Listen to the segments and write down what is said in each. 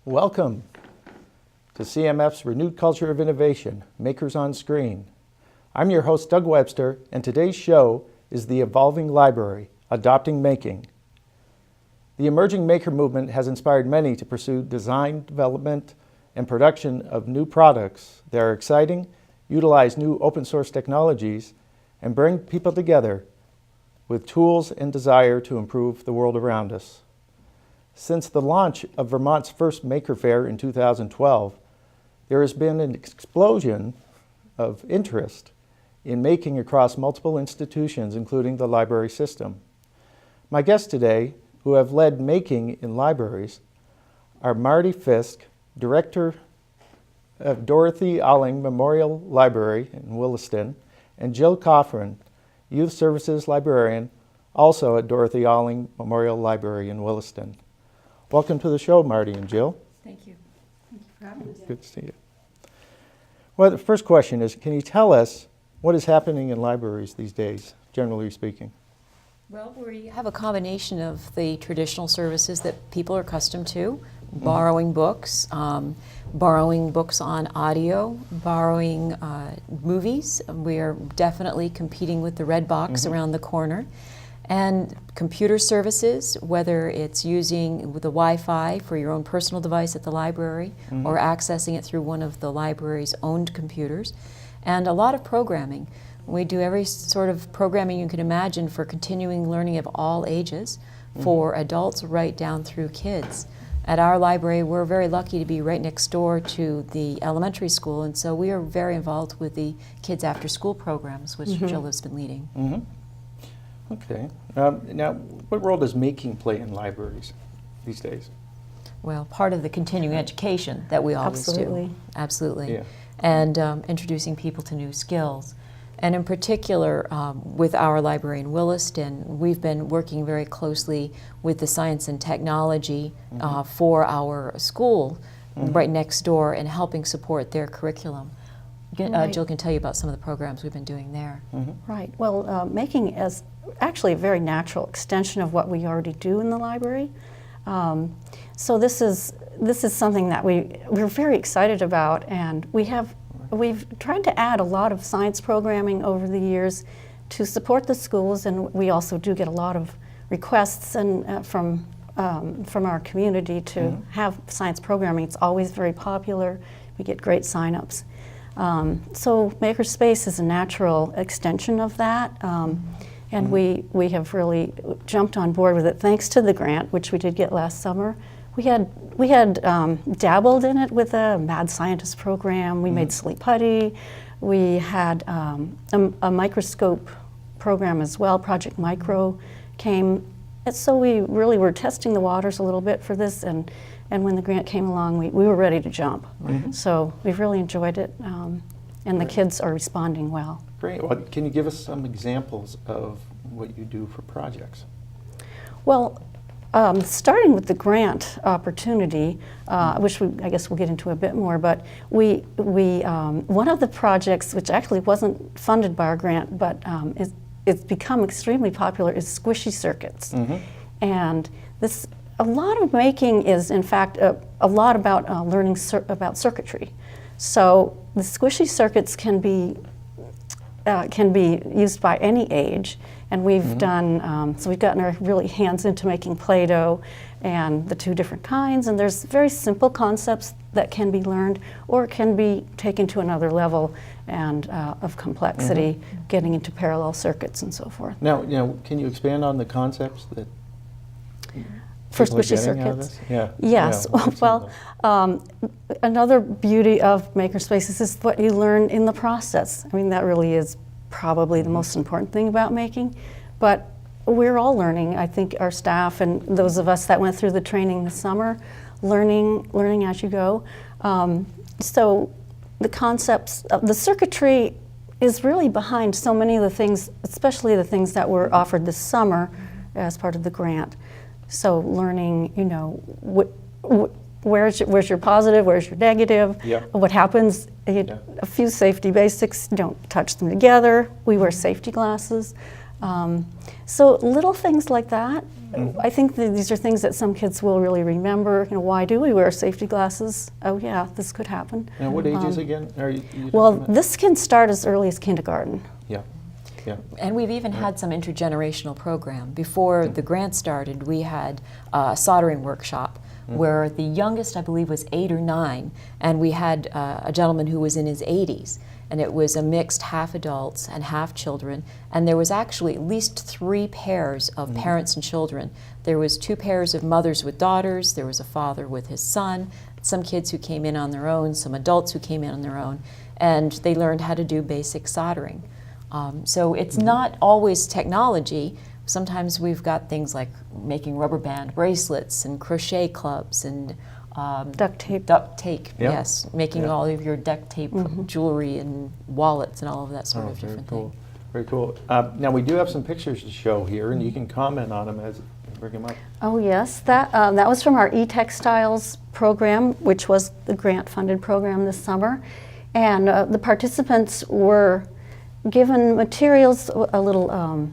Welcome to CMF's Renewed Culture of Innovation, Makers on Screen. I'm your host, Doug Webster, and today's show is The Evolving Library, Adopting Making. The emerging maker movement has inspired many to pursue design, development, and production of new products that are exciting, utilize new open source technologies, and bring people together with tools and desire to improve the world around us. Since the launch of Vermont's first Maker Fair in 2012, there has been an explosion of interest in making across multiple institutions, including the library system. My guests today, who have led making in libraries, are Marty Fisk, Director of Dorothy Alling Memorial Library in Williston, and Jill Coffran, Youth Services Librarian, also at Dorothy Alling Memorial Library in Williston. Welcome to the show, Marty and Jill. Thank you. Thank you for having me. Good to see you. Well, the first question is, can you tell us what is happening in libraries these days, generally speaking? Well, we have a combination of the traditional services that people are accustomed to, borrowing books on audio, borrowing movies. We are definitely competing with the red box around the corner. And computer services, whether it's using the Wi-Fi for your own personal device at the library or accessing it through one of the library's owned computers, and a lot of programming. We do every sort of programming you can imagine for continuing learning of all ages, for adults right down through kids. At our library, we're very lucky to be right next door to the elementary school, and so we are very involved with the kids after school programs, which Jill has been leading. Okay. Now, what role does making play in libraries these days? Well, part of the continuing education that we always do. Absolutely. Yeah. And introducing people to new skills. And in particular, with our library in Williston, we've been working very closely with the science and technology for our school right next door and helping support their curriculum. Jill can tell you about some of the programs we've been doing there. Right. Well, making is actually a very natural extension of what we already do in the library. So this is something that we're very excited about, and we've tried to add a lot of science programming over the years to support the schools, and we also do get a lot of requests and from our community to have science programming. It's always very popular. We get great sign-ups. So makerspace is a natural extension of that, and we have really jumped on board with it thanks to the grant, which we did get last summer. We had dabbled in it with a mad scientist program. We made silly putty. We had a microscope program as well. Project Micro came, and so we really were testing the waters a little bit for this, and when the grant came along, we were ready to jump. So we've really enjoyed it, and the kids are responding well. Great. Well, can you give us some examples of what you do for projects? Well, starting with the grant opportunity, which I guess we'll get into a bit more, but we one of the projects, which actually wasn't funded by our grant, but it's become extremely popular, is squishy circuits. And a lot of making is, in fact, a lot about learning about circuitry. So the squishy circuits can be used by any age, and we've done, so we've gotten our really hands into making Play-Doh and the two different kinds, and there's very simple concepts that can be learned or can be taken to another level and of complexity, getting into parallel circuits and so forth. Now, can you expand on the concepts that for squishy circuits? Yeah. Yes. Yeah, well, another beauty of makerspaces is what you learn in the process. I mean, that really is probably the most important thing about making. But we're all learning. I think our staff and those of us that went through the training this summer, learning as you go. So the concepts, the circuitry is really behind so many of the things, especially the things that were offered this summer as part of the grant. So learning, where's your positive, where's your negative, what happens, a few safety basics, don't touch them together. We wear safety glasses. So little things like that. I think that these are things that some kids will really remember. You know, why do we wear safety glasses? Oh yeah, this could happen. And what ages again are you Well, talking about? this can start as early as kindergarten. Yeah, yeah. And we've even had some intergenerational program. Before the grant started, we had a soldering workshop where the youngest, I believe, was 8 or 9, and we had a gentleman who was in his 80s. And it was a mixed half adults and half children, and there was actually at least 3 pairs of parents and children. There was 2 pairs of mothers with daughters, there was a father with his son, some kids who came in on their own, some adults who came in on their own, and they learned how to do basic soldering. So it's not always technology. Sometimes we've got things like making rubber band bracelets and crochet clubs and Duct tape. Duct tape, Yep. yes. Making Yep. all of your duct tape jewelry and wallets and all of that sort of Very different cool. thing. Very cool. Now we do have some pictures to show here, and you can comment on them as you bring them up. Oh yes, that was from our e-textiles program, which was the grant-funded program this summer. And the participants were given materials, a little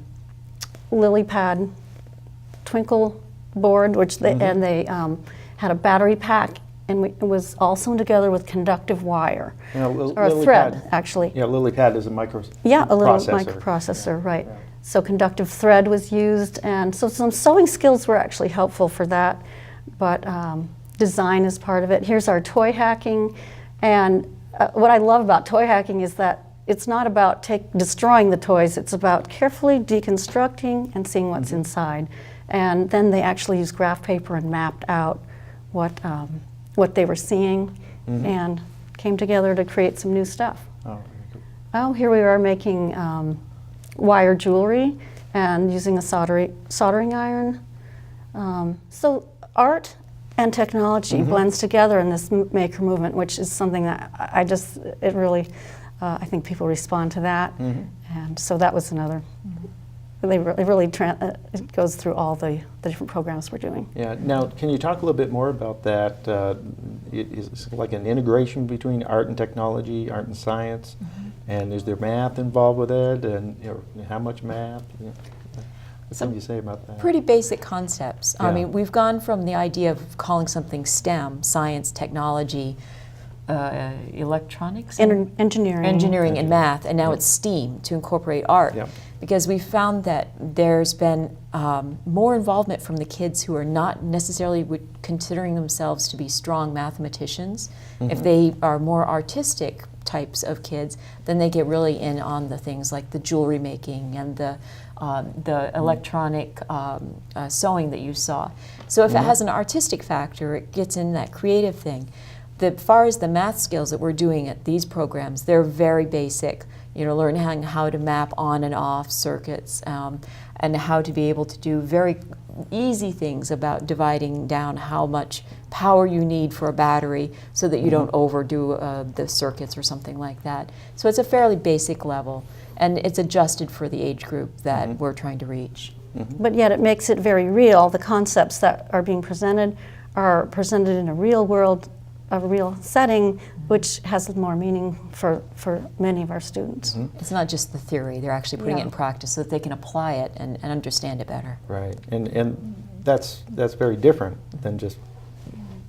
lily pad twinkle board, which they, and they had a battery pack, and it was all sewn together with conductive wire, Yeah, or a lily thread, pad. actually. Yeah, lily pad is a micro Yeah, a little processor. microprocessor, right. yeah. So conductive thread was used, and so some sewing skills were actually helpful for that, but design is part of it. Here's our toy hacking, and what I love about toy hacking is that it's not about destroying the toys, it's about carefully deconstructing and seeing what's inside. And then they actually used graph paper and mapped out what they were seeing and came together to create some new stuff. Oh, very cool. Oh, here we are making wire jewelry and using a soldering iron. So art and technology blends together in this maker movement, which is something that it really, I think people respond to that. And so that was another, it goes through all the different programs we're doing. Yeah. Now, can you talk a little bit more about that? Is it like an integration between art and technology, art and science, and is there math involved with it? And how much math? What can you say about that? Pretty basic concepts. I Yeah. mean, we've gone from the idea of calling something STEM, science, technology, electronics, Engineering. and math, and now it's STEAM to incorporate art. Yep. Because we found that there's been more involvement from the kids who are not necessarily considering themselves to be strong mathematicians. If they are more artistic types of kids, then they get really in on the things like the jewelry making and the electronic sewing that you saw. So if it has an artistic factor, it gets in that creative thing. As far as the math skills that we're doing at these programs, they're very basic. Learning how to map on and off circuits and how to be able to do very easy things about dividing down how much power you need for a battery so that you don't overdo the circuits or something like that. So it's a fairly basic level, and it's adjusted for the age group that we're trying to reach. But yet it makes it very real. The concepts that are being presented are presented in a real world, a real setting, which has more meaning for many of our students. It's not just the theory, they're actually putting it Yeah. in practice so that they can apply it and understand it better. Right, and that's very different than just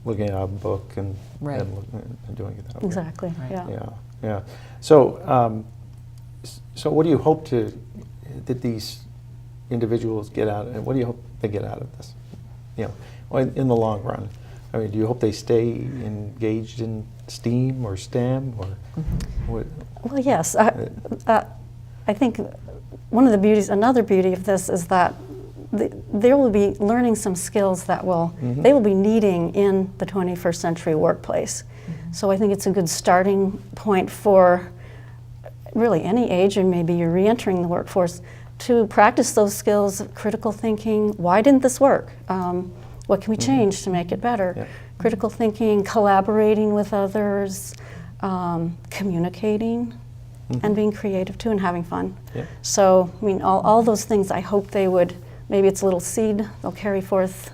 looking at a book and doing it that way. Exactly, Right. yeah. Yeah, yeah. So, so what do you hope that these individuals get out? And what do you hope they get out of this? In the long run. I mean, do you hope they stay engaged in STEAM or STEM or what? Well, yes. I think another beauty of this is that they will be learning some skills that they will be needing in the 21st century workplace. So I think it's a good starting point for really any age, and maybe you're re-entering the workforce, to practice those skills of critical thinking. Why didn't this work? What can we change to make it better? Yeah. Critical thinking, collaborating with others, communicating, and being creative too, and having fun. Yeah. So, I mean, all those things, I hope they would, maybe it's a little seed they'll carry forth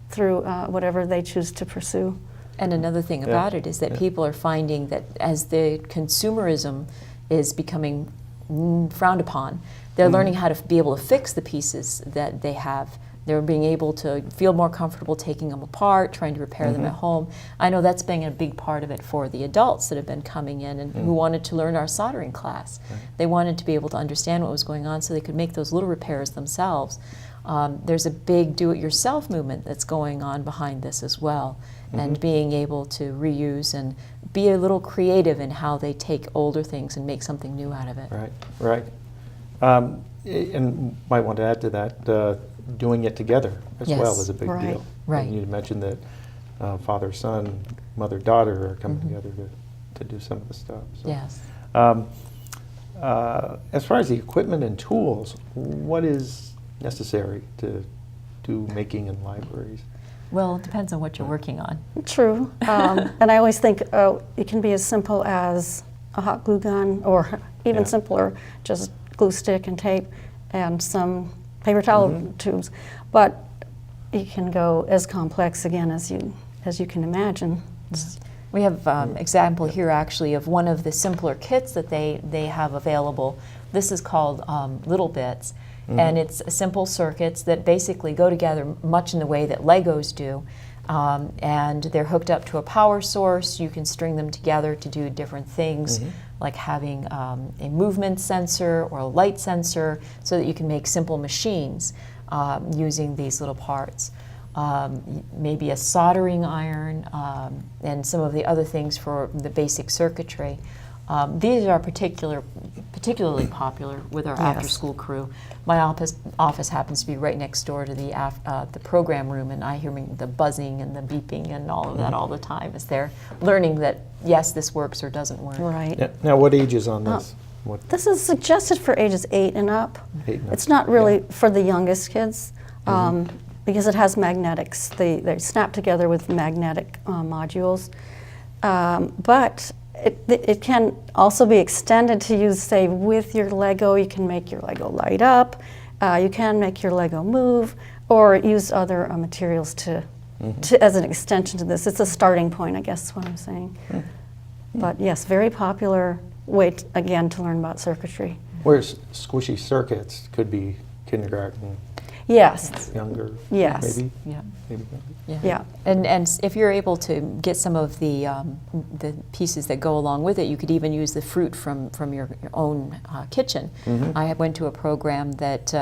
through whatever they choose to pursue. And another thing about it is that people are finding that as the consumerism is becoming frowned upon. They're learning how to be able to fix the pieces that they have. They're being able to feel more comfortable taking them apart, trying to repair them at home. I know that's been a big part of it for the adults that have been coming in and who wanted to learn our soldering class. Right. They wanted to be able to understand what was going on so they could make those little repairs themselves. There's a big do-it-yourself movement that's going on behind this as well, and being able to reuse and be a little creative in how they take older things and make something new out of it. Right, right. And might want to add to that, doing it together as Yes. well is a big Right. deal. Right. And you mentioned that father, son, mother, daughter are coming together to do some of the stuff. So. Yes. As far as the equipment and tools, what is necessary to do making in libraries? Well, it depends on what you're working on. True. And I always think it can be as simple as a hot glue gun, or even simpler, just glue stick and tape and some paper towel tubes. But you can go as complex again as you can imagine. We have example here actually of one of the simpler kits that they have available. This is called Little Bits, and it's simple circuits that basically go together much in the way that Legos do. And they're hooked up to a power source. You can string them together to do different things, like having a movement sensor or a light sensor, so that you can make simple machines using these little parts. Maybe a soldering iron, and some of the other things for the basic circuitry. These are particularly popular with our after-school crew. My office happens to be right next door to the program room, and I hear the buzzing and the beeping and all of that all the time as they're learning that, yes, this works or doesn't work. Right. Yeah. Now, what age is on this? What, This is suggested for ages 8 and up. 8 and up. It's not really for the youngest kids because it has magnetics. They snap together with magnetic modules. But it can also be extended to use, say, with your Lego. You can make your Lego light up. You can make your Lego move, or use other materials to as an extension to this. It's a starting point, I guess is what I'm saying. But yes, very popular way, again, to learn about circuitry. whereas squishy circuits could be kindergarten, Yes. younger, Yes. maybe? Yeah. Maybe. Yeah. And if you're able to get some of the pieces that go along with it, you could even use the fruit from your own kitchen. I went to a program that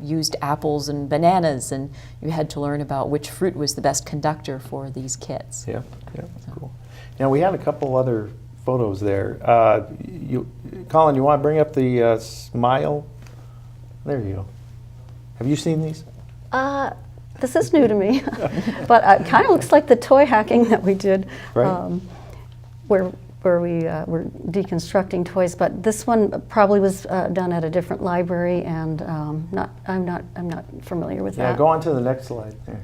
used apples and bananas, and you had to learn about which fruit was the best conductor for these kits. Yeah, cool. Now, we had a couple other photos there. Colin, you want to bring up the smile? There you go. Have you seen these? This is new to me, but it kind of looks like the toy hacking that we did, Right. where we were deconstructing toys. But this one probably was done at a different library, and I'm not familiar with Yeah, that. go on to the next slide. There.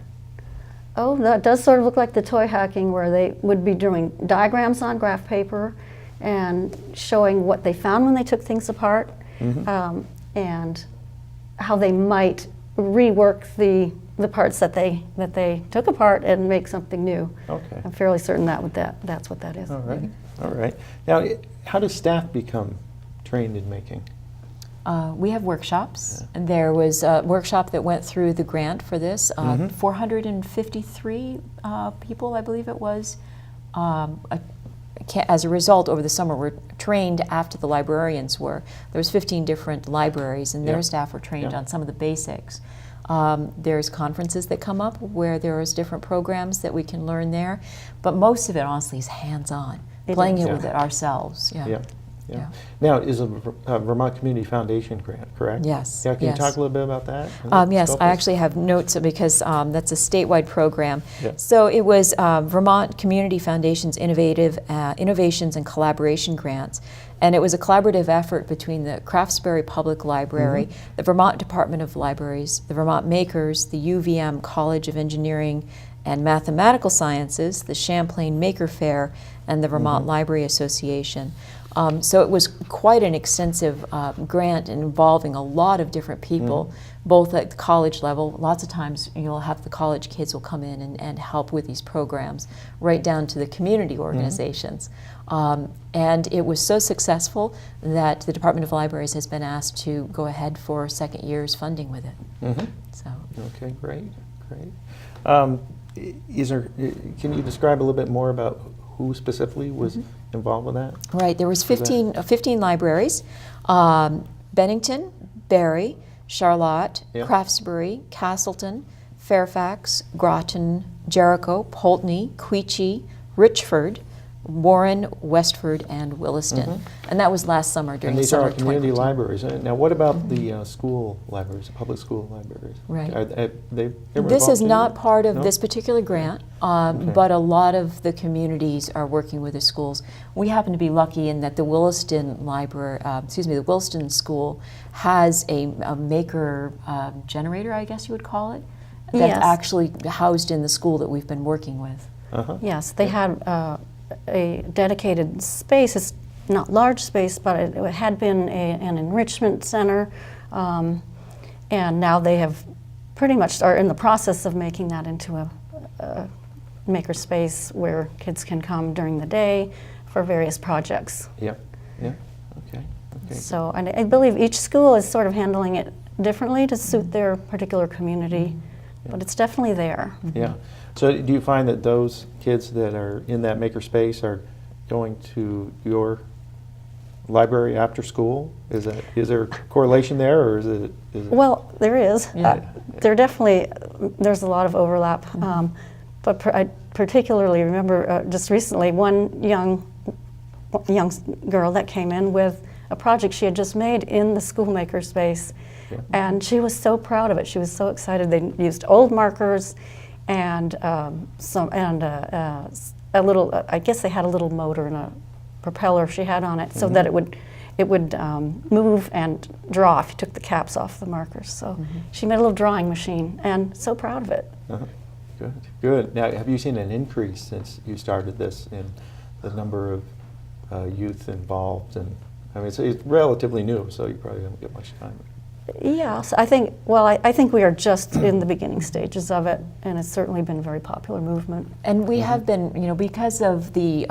Oh, that does sort of look like the toy hacking, where they would be doing diagrams on graph paper and showing what they found when they took things apart, and how they might rework the parts that they took apart and make something new. Okay. I'm fairly certain that's what that is. All right. All right. Now, how does staff become trained in making? We have workshops. And there was a workshop that went through the grant for this. 453 people, I believe it was, as a result, over the summer, were trained after the librarians were. There was 15 different libraries, and their staff were trained on some of the basics. There's conferences that come up where there's different programs that we can learn there, but most of it, honestly, is hands-on, playing it with it ourselves. Yeah. Now, is a Vermont Community Foundation grant, correct? Yes. Yeah, can you talk a little bit about that? Yes, I actually have notes because that's a statewide program. Yeah. So it was Vermont Community Foundation's Innovations and Collaboration Grants. And it was a collaborative effort between the Craftsbury Public Library, the Vermont Department of Libraries, the Vermont Makers, the UVM College of Engineering and Mathematical Sciences, the Champlain Maker Fair, and the Vermont Library Association. So it was quite an extensive grant involving a lot of different people, both at the college level. Lots of times you'll have the college kids will come in and help with these programs, right down to the community organizations. And it was so successful that the Department of Libraries has been asked to go ahead for second year's funding with it. So. Okay, great. Can you describe a little bit more about who specifically was involved with that? Right, there was 15 libraries, Bennington, Barry, Charlotte, Yeah. Craftsbury, Castleton, Fairfax, Groton, Jericho, Poultney, Queechee, Richford, Warren, Westford, and Williston. And that was last summer during And these summer are community 2014. libraries. Now, what about the school libraries, the public school libraries? Right. They were This is involved not too? part of No? this particular grant, but a lot of the communities are working with the schools. We happen to be lucky in that the Williston library, the Williston school has a maker generator, I guess you would call it, that's Yes. actually housed in the school that we've been working with. Yes, they had a dedicated space. It's not large space, but it had been an enrichment center, and now they have pretty much are in the process of making that into a makerspace where kids can come during the day for various projects. Yeah. Okay. So, and I believe each school is sort of handling it differently to suit their particular community, but it's definitely there. Yeah. So do you find that those kids that are in that makerspace are going to your library after school? Is there a correlation there, or is it? Well, there is. Yeah. There's a lot of overlap. But I particularly remember just recently one young girl that came in with a project she had just made in the school makerspace. Yeah. And she was so proud of it. She was so excited. They used old markers and a little. I guess they had a little motor and a propeller she had on it, so that it would move and draw if you took the caps off the markers. So she made a little drawing machine, and so proud of it. Good. Now, have you seen an increase since you started this in the number of youth involved? And I mean, it's relatively new, so you probably don't get much time. Yes, I think. Well, I think we are just in the beginning stages of it, and it's certainly been a very popular movement. And we have been, because of the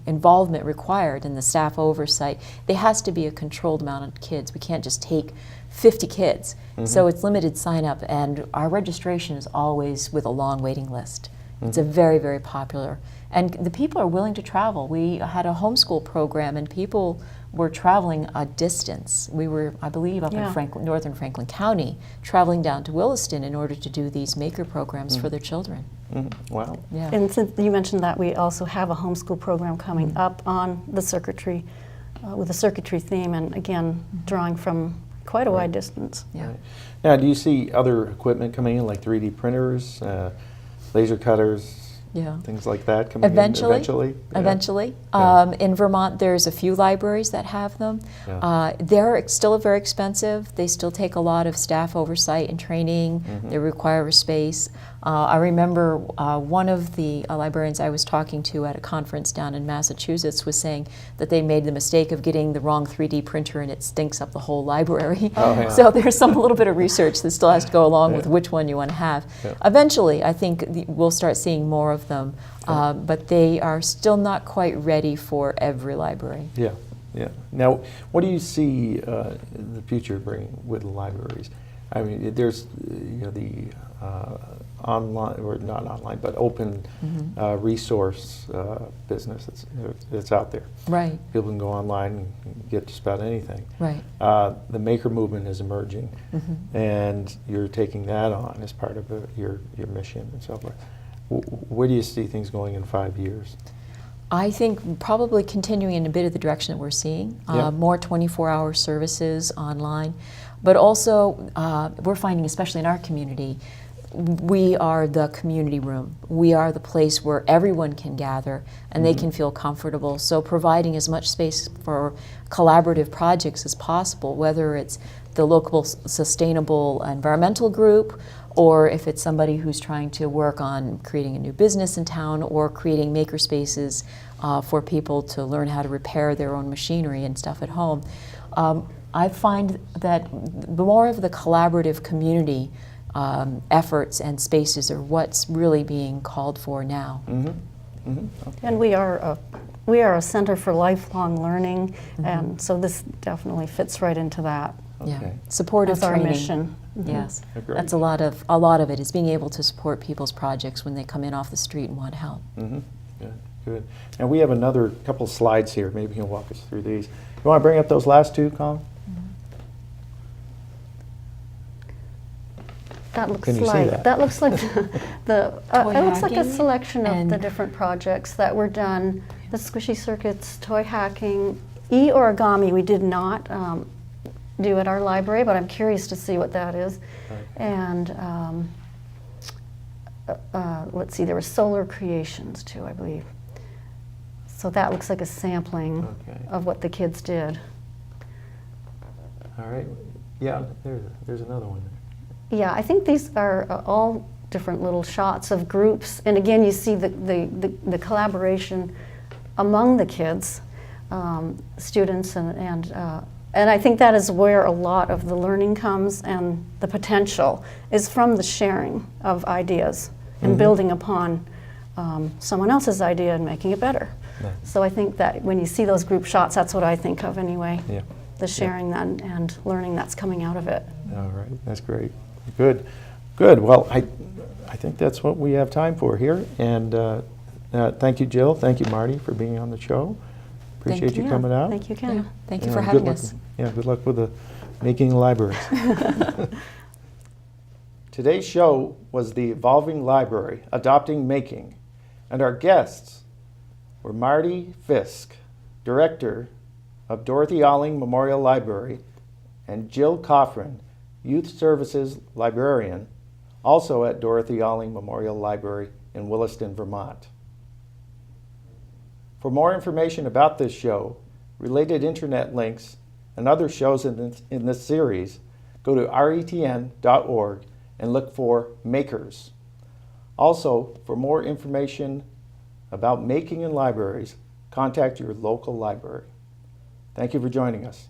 involvement required and the staff oversight, there has to be a controlled amount of kids. We can't just take 50 kids. So it's limited sign up, and our registration is always with a long waiting list. It's a very, very popular. And the people are willing to travel. We had a homeschool program, and people were traveling a distance. We were, I believe, up in northern Franklin County, traveling down to Williston in order to do these maker programs for their children. Wow. Yeah. And since you mentioned that, we also have a homeschool program coming up on the circuitry, with a circuitry theme, and again, drawing from quite a wide distance. Yeah. Right. Now, do you see other equipment coming in, like 3D printers, laser cutters, things like that coming Eventually. in eventually? Eventually. Yeah. In Vermont, there's a few libraries that have them. Yeah. They're still very expensive. They still take a lot of staff oversight and training. They require a space. I remember one of the librarians I was talking to at a conference down in Massachusetts was saying that they made the mistake of getting the wrong 3D printer, and it stinks up the whole library. Oh, yeah. So there's a little bit of research that still has to go along with which one you want to have. Yeah. Eventually, I think we'll start seeing more of them, but they are still not quite ready for every library. Yeah. Now, what do you see the future bring with libraries? I mean, there's the online, or not online, but open resource business that's out there. Right. People can go online and get just about anything. Right. The maker movement is emerging, and you're taking that on as part of your mission and so forth. Where do you see things going in 5 years? I think probably continuing in a bit of the direction that we're seeing, more 24-hour services online, but also we're finding, especially in our community, we are the community room. We are the place where everyone can gather and they can feel comfortable. So providing as much space for collaborative projects as possible, whether it's the local sustainable environmental group or if it's somebody who's trying to work on creating a new business in town or creating makerspaces for people to learn how to repair their own machinery and stuff at home. I find that the more of the collaborative community efforts and spaces are what's really being called for now. Mm-hmm. Mm-hmm. Okay. And we are a center for lifelong learning, and so this definitely fits right into that. Yeah, Okay. supportive As our training. mission. Yes, Great. that's a lot of it is being able to support people's projects when they come in off the street and want help. Mm-hmm. Good, good. And we have another couple slides here. Maybe you'll walk us through these. You want to bring up those last two, Colin? That looks Can you see like that? looks like it looks like a hacking selection of the and- different projects that were done. The squishy circuits, toy hacking, e-origami we did not do at our library, but I'm curious to see what that is. Okay. And let's see, there were solar creations too, I believe. So that looks like a sampling Okay. of what the kids did. All right. Yeah, there's another one there. Yeah, I think these are all different little shots of groups, and again, you see the collaboration among the kids, students, and I think that is where a lot of the learning comes, and the potential is from the sharing of ideas and Mhm. building upon someone else's idea and making it better. Yeah. So I think that when you see those group shots, that's what I think of anyway. Yeah. The sharing and learning that's coming out of it. All right. That's great. Good. Good. Well, I think that's what we have time for here. And thank you, Jill. Thank you, Marty, for being on the show. Appreciate you Yeah, coming out. Thank you, Yeah, Ken. thank you And for good having luck- us. Yeah, good luck with the making libraries. Today's show was the Evolving Library, Adopting Making, and our guests were Marty Fisk, Director of Dorothy Alling Memorial Library, and Jill Coffrin, Youth Services Librarian, also at Dorothy Alling Memorial Library in Williston, Vermont. For more information about this show, related internet links, and other shows in this series, go to retn.org and look for Makers. Also, for more information about making in libraries, contact your local library. Thank you for joining us.